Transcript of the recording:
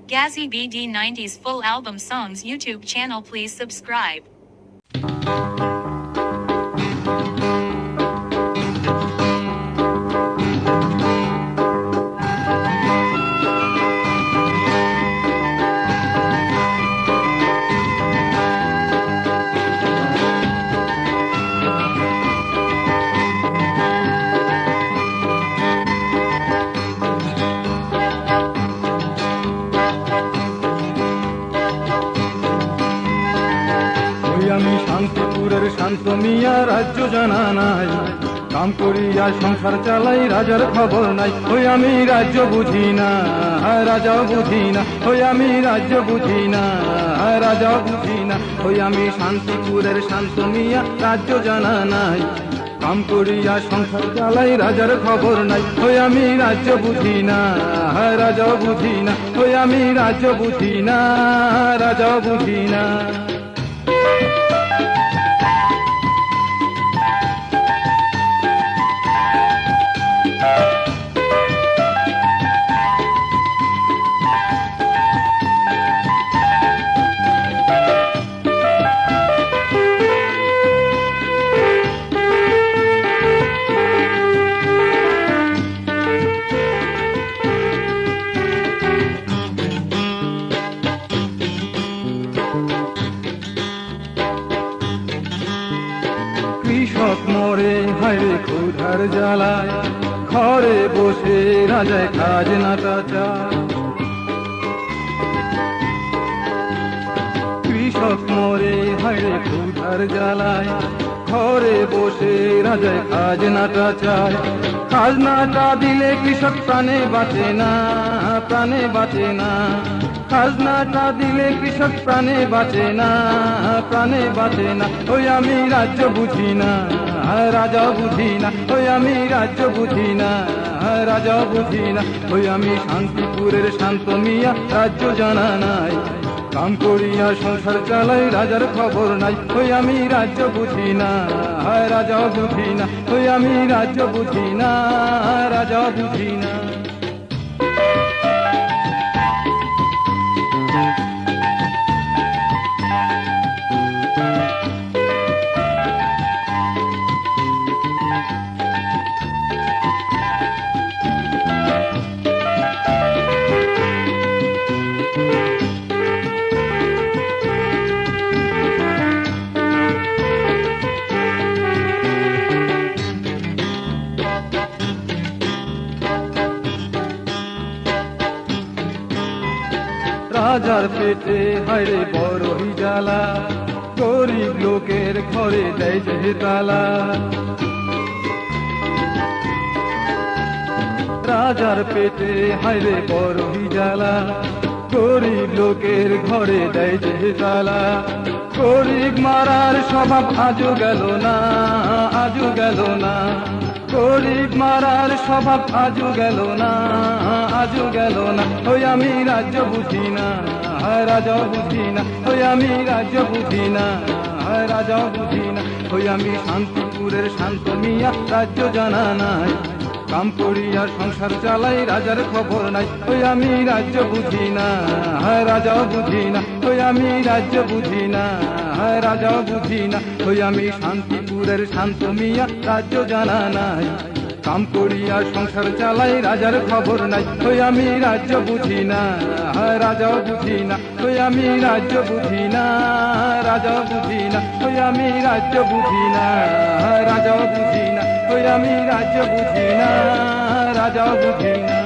Gazzy BD90's full album songs YouTube channel. Please subscribe. আমি শান্তিপুরের শান্ত মিয়া, রাজ্য জানা নাই, কাম করিয়া সংসার চালাই, রাজার খবর নাই। ওই আমি রাজ্য বুঝি না, রাজাও বুঝি না, ওই আমি রাজ্য বুঝি না, রাজাও বুঝি না। ওই আমি শান্তিপুরের শান্ত মিয়া, রাজ্য জানা নাই, কাম করিয়া সংসার চালাই, রাজার খবর নাই। ওই আমি রাজ্য বুঝি না, রাজাও বুঝি না, ওই আমি রাজ্য বুঝি না, রাজাও বুঝি না। কৃষক মরে হায়রে ক্ষুধার জ্বালায়, ঘরে বসে রাজায় খাজনাটা চায়। কৃষক মরে হায়রে ক্ষুধার জ্বালায়, ঘরে বসে রাজায় খাজনাটা চায়। খাজনাটা দিলে কৃষক প্রাণে বাঁচে না, প্রাণে বাঁচে না। খাজনাটা দিলে কৃষক প্রাণে বাঁচে না, প্রাণে বাঁচে না। ওই আমি রাজ্য বুঝি না, রাজা বুঝি না, ওই আমি রাজ্য বুঝি না, রাজা বুঝি না। ওই আমি শান্তিপুরের শান্ত মিয়া, রাজ্য জানা নাই, কাম করিয়া সংসার চালাই, রাজার খবর নাই। ওই আমি রাজ্য বুঝি না, রাজা বুঝি না, ওই আমি রাজ্য বুঝি না, রাজা বুঝি না। রাজার পেটে হায়রে বড়ই জ্বালা, গরিব লোকের ঘরে দেয় যে তালা। রাজার পেটে হায়রে বড়ই জ্বালা, গরিব লোকের ঘরে দেয় যে তালা। গরিব মারার স্বভাব আজও গেল না, আজও গেল না। গরিব মারার স্বভাব আজও গেল না, আজও গেল না। ওই আমি রাজ্য বুঝি না, রাজা বুঝি না, ওই আমি রাজ্য বুঝি না, রাজা বুঝি না। ওই আমি শান্তিপুরের শান্ত মিয়া, রাজ্য জানা নাই, কাম করিয়া সংসার চালাই, রাজার খবর নাই। ওই আমি রাজ্য বুঝি না, রাজা বুঝি না, ওই আমি রাজ্য বুঝি না, রাজা বুঝি না। ওই আমি শান্তিপুরের শান্ত মিয়া, রাজ্য জানা নাই, কাম করিয়া সংসার চালাই, রাজার খবর নাই। ওই আমি রাজ্য বুঝি না, রাজা বুঝি না, ওই আমি রাজ্য বুঝি না, রাজা বুঝি না। ওই আমি রাজ্য বুঝি না, রাজা বুঝি না, ওই আমি রাজ্য বুঝি না, রাজা বুঝি না।